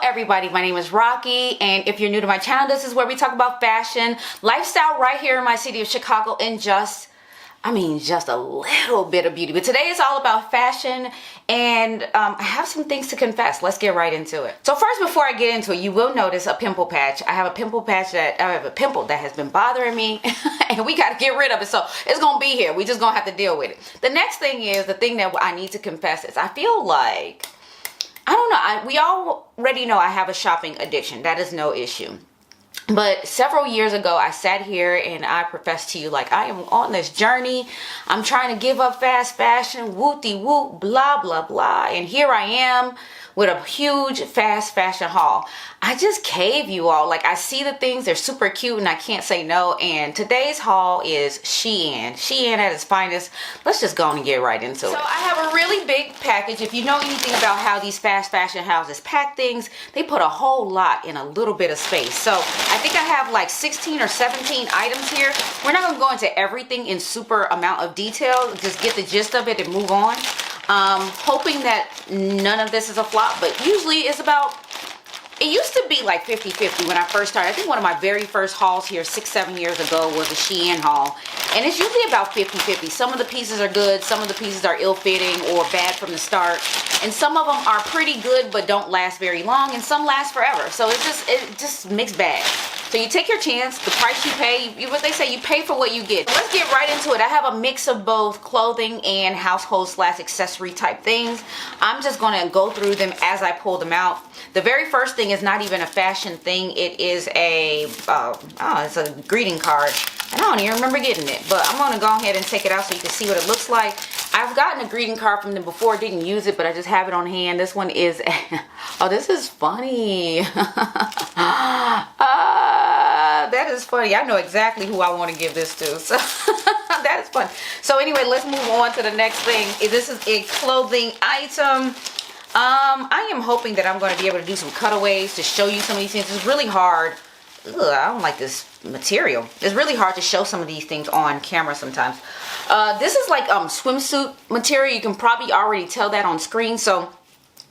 everybody, my name is Rocky, and if you're new to my channel, this is where we talk about fashion, lifestyle right here in my city of Chicago, and just a little bit of beauty. But today is all about fashion, and I have some things to confess. Let's get right into it. So first, before I get into it, you will notice a pimple patch. I have a pimple that has been bothering me, and we got to get rid of it. So it's gonna be here. We just gonna have to deal with it. The next thing is the thing that I need to confess is I feel like, I don't know, we already know I have a shopping addiction. That is no issue. But several years ago, I sat here and I professed to you, like, I am on this journey. I'm trying to give up fast fashion, whoop-de-whoop, blah, blah, blah. And here I am with a huge fast fashion haul. I just cave, you all. Like, I see the things, they're super cute and I can't say no. And today's haul is Shein. Shein at its finest. Let's just go and get right into it. So I have a really big package. If you know anything about how these fast fashion houses pack things, they put a whole lot in a little bit of space. So I think I have like 16 or 17 items here. We're not gonna go into everything in super amount of detail. Just get the gist of it and move on. Hoping that none of this is a flop, but usually it's about, it used to be like 50-50 when I first started. I think one of my very first hauls here 6-7 years ago was a Shein haul, and it's usually about 50-50. Some of the pieces are good, some of the pieces are ill-fitting or bad from the start, and some of them are pretty good but don't last very long, and some last forever. So it's just mixed bag. So you take your chance. The price you pay, what they say, you pay for what you get. Let's get right into it. I have a mix of both clothing and household / accessory type things. I'm just gonna go through them as I pull them out. The very first thing is not even a fashion thing. It is a, it's a greeting card. And I don't even remember getting it, but I'm gonna go ahead and take it out so you can see what it looks like. I've gotten a greeting card from them before, didn't use it, but I just have it on hand. This one is, oh, this is funny. That is funny. I know exactly who I want to give this to. So that is fun. So anyway, let's move on to the next thing. This is a clothing item. I am hoping that I'm going to be able to do some cutaways to show you some of these things. It's really hard. Ugh, I don't like this material. It's really hard to show some of these things on camera sometimes. This is like swimsuit material. You can probably already tell that on screen. So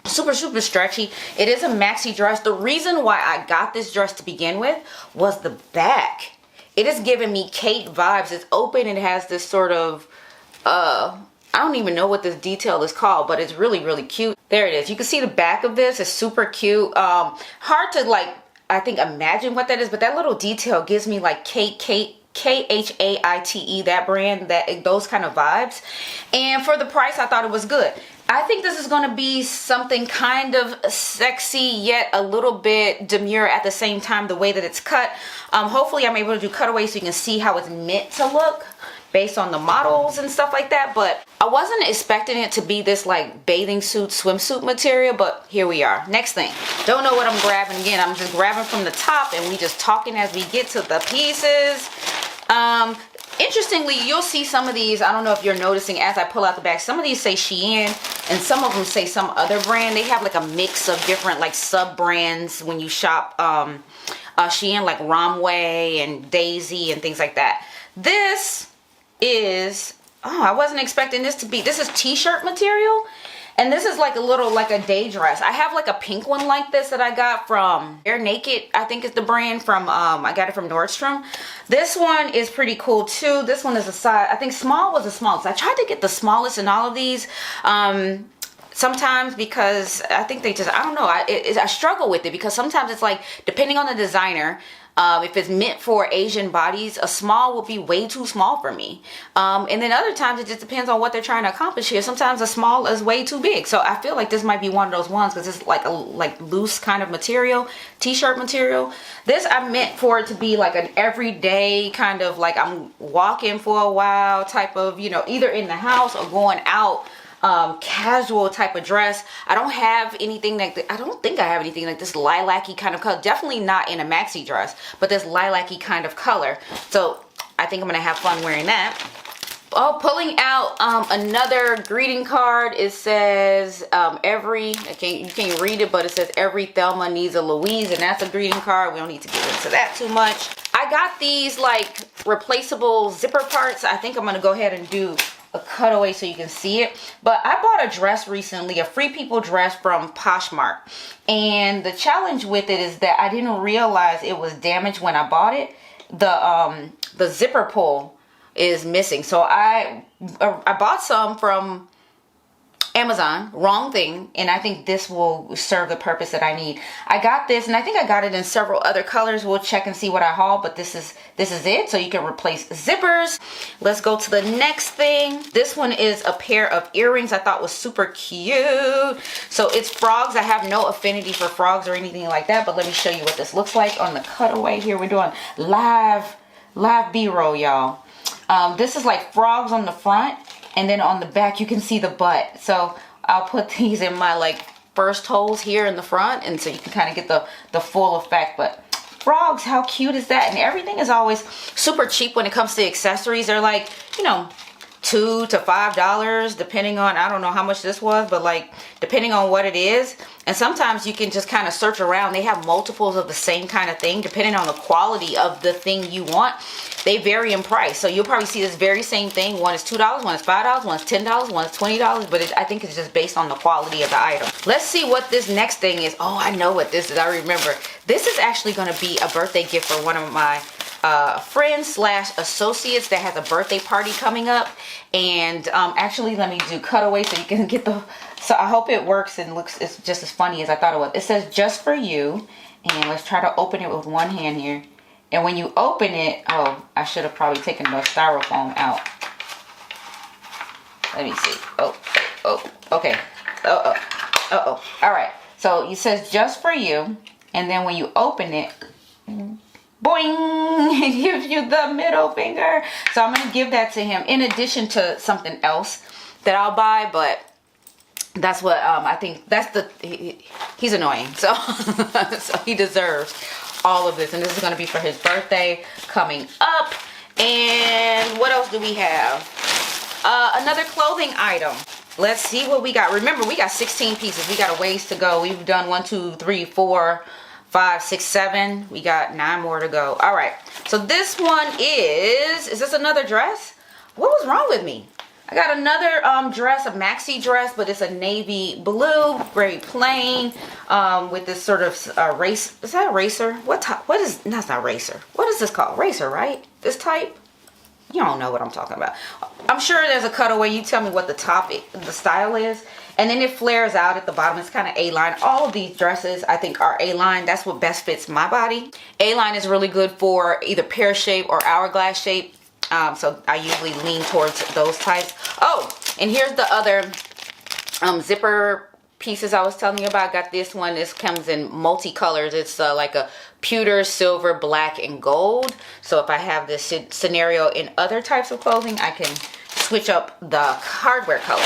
super stretchy. It is a maxi dress. The reason why I got this dress to begin with was the back. It is giving me Kate vibes. It's open and it has this sort of I don't even know what this detail is called, but it's really cute. There it is. You can see the back of this. It's super cute. Hard to, like, I think, imagine what that is, but that little detail gives me like K-H-A-I-T-E, that brand, those kind of vibes. And for the price, I thought it was good. I think this is going to be something kind of sexy, yet a little bit demure at the same time, the way that it's cut. Hopefully I'm able to do cutaways so you can see how it's meant to look based on the models and stuff like that. But I wasn't expecting it to be this like bathing suit, swimsuit material, but here we are. Next thing. Don't know what I'm grabbing again. I'm just grabbing from the top and we just talking as we get to the pieces. Interestingly, you'll see some of these, I don't know if you're noticing as I pull out the bag, some of these say Shein and some of them say some other brand. They have like a mix of different like sub brands when you shop Shein, like Romway and Daisy and things like that. This is, oh, I wasn't expecting this to be, this is t-shirt material. And this is like a little, like a day dress. I have like a pink one like this that I got from Bare Naked, I think is the brand from, I got it from Nordstrom. This one is pretty cool too. This one is a size, I think small was the smallest. I tried to get the smallest in all of these. Sometimes because I think they just, I don't know, I struggle with it because sometimes it's like, depending on the designer, if it's meant for Asian bodies, a small will be way too small for me. And then other times it just depends on what they're trying to accomplish here. Sometimes a small is way too big. So I feel like this might be one of those ones because it's like a loose kind of material, t-shirt material. This I meant for it to be like an everyday kind of like I'm walking for a while type of, you know, either in the house or going out. Casual type of dress. I don't have anything like I don't think I have anything like this lilac-y kind of color. Definitely not in a maxi dress, but this lilac-y kind of color. So I think I'm gonna have fun wearing that. Oh, pulling out another greeting card. It says you can't read it, but it says every Thelma needs a Louise, and that's a greeting card. We don't need to get into that too much. I got these like replaceable zipper parts. I think I'm gonna go ahead and do a cutaway so you can see it. But I bought a dress recently, a Free People dress from Poshmark. And the challenge with it is that I didn't realize it was damaged when I bought it. The zipper pull is missing. So I bought some from Amazon, wrong thing, and I think this will serve the purpose that I need. I got this, and I think I got it in several other colors. We'll check and see what I haul, but this is it. So you can replace zippers. Let's go to the next thing. This one is a pair of earrings I thought was super cute. So it's frogs. I have no affinity for frogs or anything like that, but let me show you what this looks like on the cutaway here. We're doing live B-roll, y'all. This is like frogs on the front. And then on the back, you can see the butt. So I'll put these in my like first holes here in the front. And so you can kind of get the full effect. But frogs, how cute is that? And everything is always super cheap when it comes to accessories. They're like, you know, $2 to $5 depending on, I don't know how much this was, but like depending on what it is. And sometimes you can just kind of search around. They have multiples of the same kind of thing depending on the quality of the thing you want. They vary in price. So you'll probably see this very same thing. One is $2, one is $5, one is $10, one is $20, but I think it's just based on the quality of the item. Let's see what this next thing is. Oh, I know what this is. I remember. This is actually going to be a birthday gift for one of my friends slash associates that has a birthday party coming up. And actually, let me do cutaway so you can get the, so I hope it works and looks it's just as funny as I thought it was. It says just for you, and let's try to open it with one hand here. And when you open it, oh, I should have probably taken the styrofoam out. Let me see. Oh, okay. All right. So it says just for you, and then when you open it, boing, it gives you the middle finger. So I'm going to give that to him in addition to something else that I'll buy, but that's what I think that's he's annoying. So, so he deserves all of this. And this is going to be for his birthday coming up. And what else do we have? Another clothing item. Let's see what we got. Remember, we got 16 pieces. We got a ways to go. We've done 1, 2, 3, 4, 5, 6, 7. We got 9 more to go. All right. So this one is this another dress? What was wrong with me? I got another dress, a maxi dress, but it's a navy blue, very plain, with this sort of race. Is that a racer? What is, that's not racer. What is this called? Racer, right? This type? You don't know what I'm talking about. I'm sure there's a cutaway. You tell me what the style is. And then it flares out at the bottom. It's kind of A-line. All of these dresses, I think, are A-line. That's what best fits my body. A-line is really good for either pear shape or hourglass shape. So I usually lean towards those types. Oh, and here's the other zipper pieces I was telling you about. I got this one. This comes in multicolors. It's like a pewter, silver, black, and gold. So if I have this scenario in other types of clothing, I can switch up the hardware color.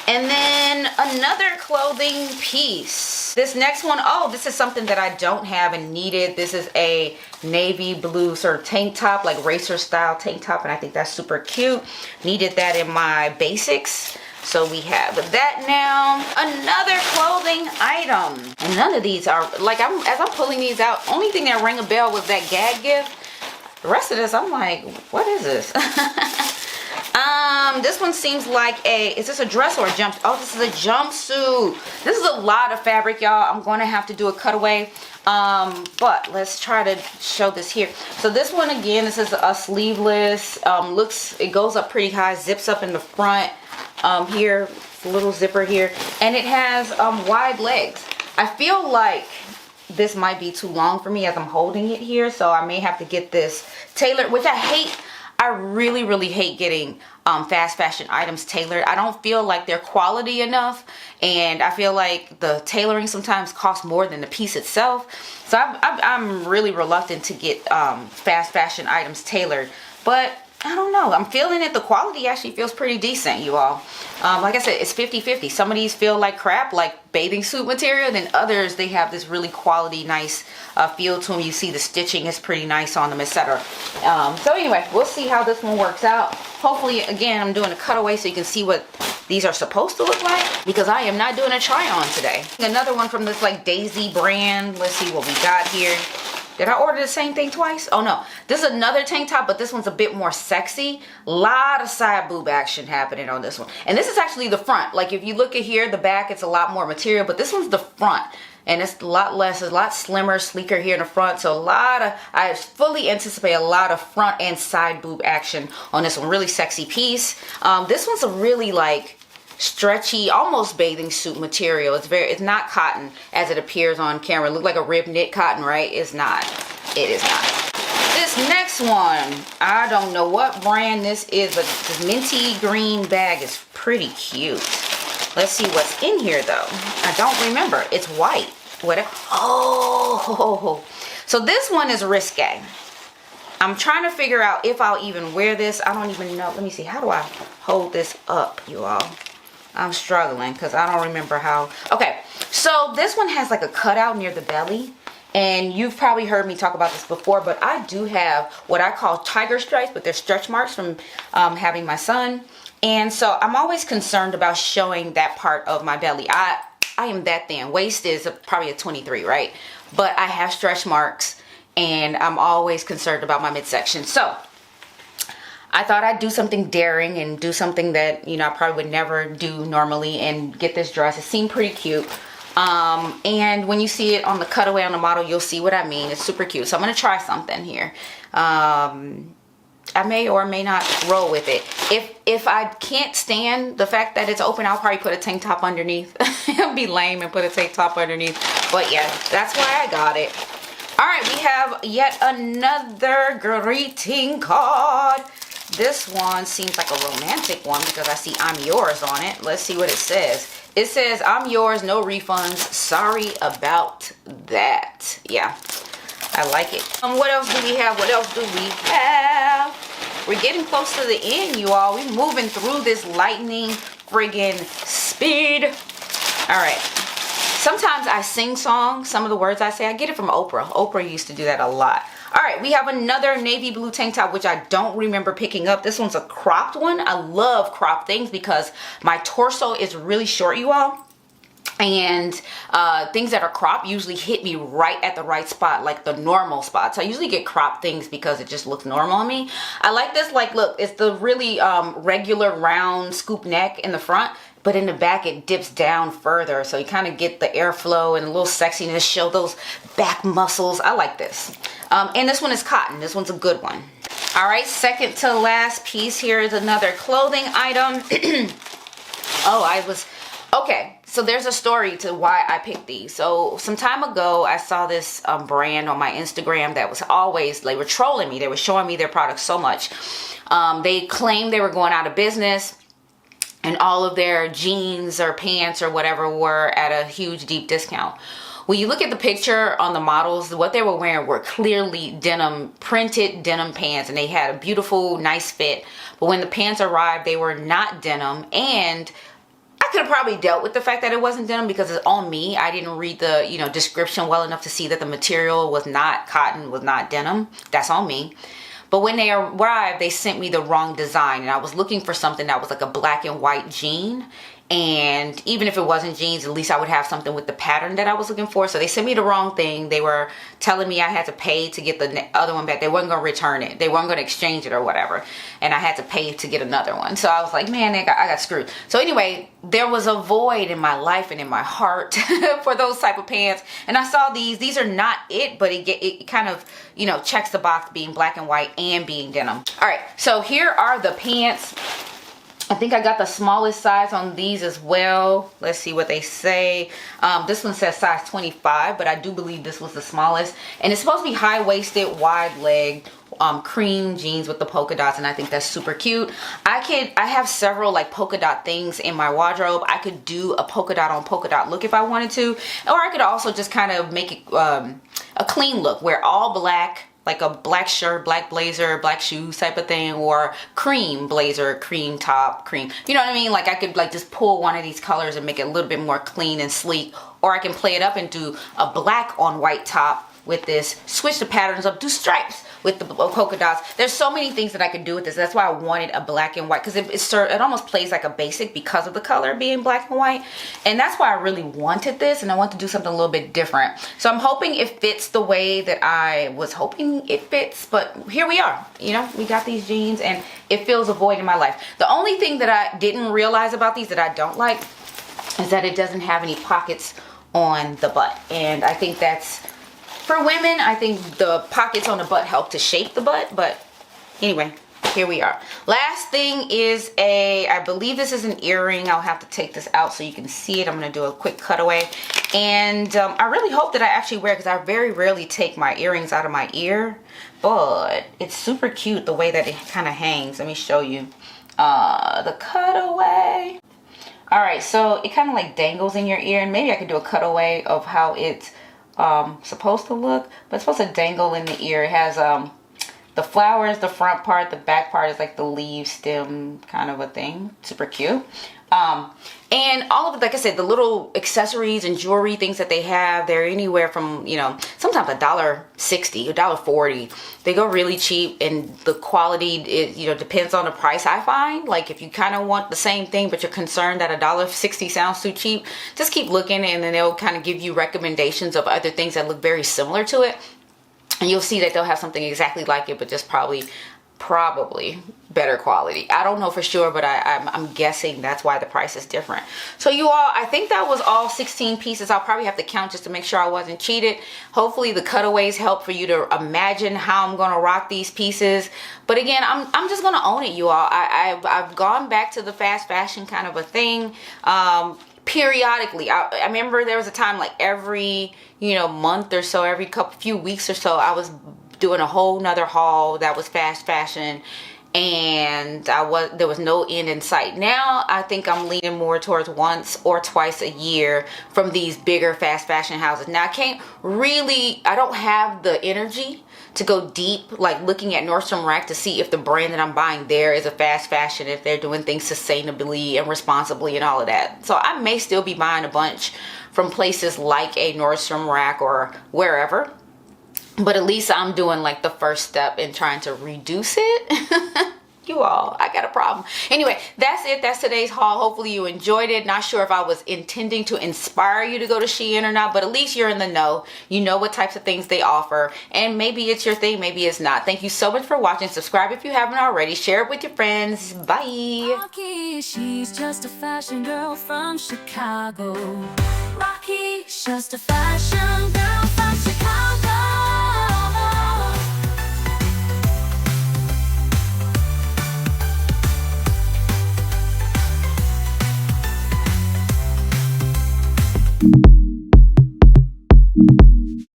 And then another clothing piece. This next one, oh, this is something that I don't have and needed. This is a navy blue sort of tank top, like racer style tank top. And I think that's super cute. Needed that in my basics. So we have that now. Another clothing item. And none of these are, like, as I'm pulling these out, only thing that rang a bell was that gag gift. The rest of this, I'm like, what is this? This one seems like is this a dress or a jumpsuit? Oh, this is a jumpsuit. This is a lot of fabric, y'all. I'm going to have to do a cutaway. But let's try to show this here. So this one, again, this is a sleeveless. It goes up pretty high, zips up in the front. Here, a little zipper here. And it has wide legs. I feel like this might be too long for me as I'm holding it here. So I may have to get this tailored, which I hate. I really, really hate getting fast fashion items tailored. I don't feel like they're quality enough, and I feel like the tailoring sometimes costs more than the piece itself. So I'm really reluctant to get fast fashion items tailored, but I don't know. I'm feeling it. The quality actually feels pretty decent, you all. Like I said, it's 50-50. Some of these feel like crap, like bathing suit material. Then others, they have this really quality, nice feel to them. You see the stitching is pretty nice on them, etc. So anyway, we'll see how this one works out. Hopefully, again, I'm doing a cutaway so you can see what these are supposed to look like, because I am not doing a try on today. Another one from this like Daisy brand. Let's see what we got here. Did I order the same thing twice? Oh no, this is another tank top, but this one's a bit more sexy. Lot of side boob action happening on this one. And this is actually the front. Like if you look at here, the back, it's a lot more material, but this one's the front. And it's a lot less, it's a lot slimmer, sleeker here in the front. So I fully anticipate a lot of front and side boob action on this one. Really sexy piece. This one's a really like stretchy, almost bathing suit material. It's not cotton as it appears on camera. It looks like a rib knit cotton, right? It's not. It is not. This next one, I don't know what brand this is, but this minty green bag is pretty cute. Let's see what's in here though. I don't remember. It's white. What? Oh, so this one is risque. I'm trying to figure out if I'll even wear this. I don't even know. Let me see. How do I hold this up, you all? I'm struggling because I don't remember how. Okay, so this one has like a cutout near the belly. And you've probably heard me talk about this before, but I do have what I call tiger stripes, but they're stretch marks from having my son. And so I'm always concerned about showing that part of my belly. I am that thin. Waist is probably a 23, right? But I have stretch marks and I'm always concerned about my midsection. So I thought I'd do something daring and do something that, you know, I probably would never do normally and get this dress. It seemed pretty cute. And when you see it on the cutaway on the model, you'll see what I mean. It's super cute. So I'm going to try something here. I may or may not roll with it. If I can't stand the fact that it's open, I'll probably put a tank top underneath. It'll be lame and put a tank top underneath. But yeah, that's why I got it. All right, we have yet another greeting card. This one seems like a romantic one because I see "I'm yours" on it. Let's see what it says. It says, "I'm yours, no refunds. Sorry about that." Yeah, I like it. What else do we have? What else do we have? We're getting close to the end, you all. We're moving through this lightning friggin' speed. All right. Sometimes I sing songs. Some of the words I say, I get it from Oprah. Oprah used to do that a lot. All right, we have another navy blue tank top, which I don't remember picking up. This one's a cropped one. I love cropped things because my torso is really short, you all. And things that are cropped usually hit me right at the right spot, like the normal spots. I usually get cropped things because it just looks normal on me. I like this, like, look, it's the really regular round scoop neck in the front. But in the back, it dips down further. So you kind of get the airflow and a little sexiness, show those back muscles. I like this. And this one is cotton. This one's a good one. All right, second to last piece here is another clothing item. Okay, so there's a story to why I picked these. So some time ago, I saw this brand on my Instagram that was always, they were trolling me. They were showing me their products so much. They claimed they were going out of business. And all of their jeans or pants or whatever were at a huge deep discount. When you look at the picture on the models, what they were wearing were clearly denim, printed denim pants, and they had a beautiful, nice fit. But when the pants arrived, they were not denim, and I could have probably dealt with the fact that it wasn't denim because it's on me. I didn't read the, you know, description well enough to see that the material was not cotton, was not denim. That's on me. But when they arrived, they sent me the wrong design. And I was looking for something that was like a black and white jean. And even if it wasn't jeans, at least I would have something with the pattern that I was looking for. So they sent me the wrong thing. They were telling me I had to pay to get the other one back. They weren't going to return it. They weren't going to exchange it or whatever. And I had to pay to get another one. So I was like, man, I got screwed. So anyway, there was a void in my life and in my heart for those type of pants. And I saw these. These are not it, but it kind of, you know, checks the box being black and white and being denim. All right, so here are the pants. I think I got the smallest size on these as well. Let's see what they say. This one says size 25, but I do believe this was the smallest. And it's supposed to be high-waisted, wide-legged, cream jeans with the polka dots, and I think that's super cute. I have several like polka dot things in my wardrobe. I could do a polka dot on polka dot look if I wanted to, or I could also just kind of make it a clean look, wear all black, like a black shirt, black blazer, black shoes type of thing, or cream blazer, cream top, cream. You know what I mean? Like I could like just pull one of these colors and make it a little bit more clean and sleek, or I can play it up and do a black on white top with this. Switch the patterns up, do stripes with the polka dots. There's so many things that I could do with this. That's why I wanted a black and white, because it almost plays like a basic because of the color being black and white. And that's why I really wanted this, and I want to do something a little bit different. So I'm hoping it fits the way that I was hoping it fits, but here we are. You know, we got these jeans and it fills a void in my life. The only thing that I didn't realize about these that I don't like is that it doesn't have any pockets on the butt. And I think that's, for women, I think the pockets on the butt help to shape the butt. But anyway, here we are. Last thing is I believe this is an earring. I'll have to take this out so you can see it. I'm going to do a quick cutaway. And I really hope that I actually wear it, because I very rarely take my earrings out of my ear. But it's super cute the way that it kind of hangs. Let me show you the cutaway. All right, so it kind of like dangles in your ear, and maybe I could do a cutaway of how it's supposed to look, but it's supposed to dangle in the ear. It has the flowers, the front part, the back part is like the leaf stem kind of a thing. Super cute. And all of it, like I said, the little accessories and jewelry things that they have, they're anywhere from, you know, sometimes $1.60, $1.40. They go really cheap, and the quality, it, you know, depends on the price. I find, like, if you kind of want the same thing but you're concerned that $1.60 sounds too cheap, just keep looking, and then they'll kind of give you recommendations of other things that look very similar to it, and you'll see that they'll have something exactly like it, but just probably better quality. I don't know for sure, but I'm guessing that's why the price is different. So you all, I think that was all 16 pieces. I'll probably have to count just to make sure I wasn't cheated. Hopefully the cutaways help for you to imagine how I'm gonna rock these pieces. But again, I'm just gonna own it, you all. I've gone back to the fast fashion kind of a thing. Periodically, I remember there was a time, like every, you know, month or so, every few weeks or so, I was doing a whole nother haul that was fast fashion, and there was no end in sight. Now I think I'm leaning more towards once or twice a year from these bigger fast fashion houses. Now I don't have the energy to go deep, like looking at Nordstrom Rack to see if the brand that I'm buying there is a fast fashion, if they're doing things sustainably and responsibly and all of that. So I may still be buying a bunch from places like a Nordstrom Rack or wherever. But at least I'm doing like the first step in trying to reduce it. You all, I got a problem. Anyway, that's it. That's today's haul. Hopefully you enjoyed it. Not sure if I was intending to inspire you to go to Shein or not, but at least you're in the know. You know what types of things they offer, and maybe it's your thing, maybe it's not. Thank you so much for watching. Subscribe if you haven't already. Share it with your friends. Bye. Rocky, she's just a fashion girl from Chicago. Rocky, just a fashion girl.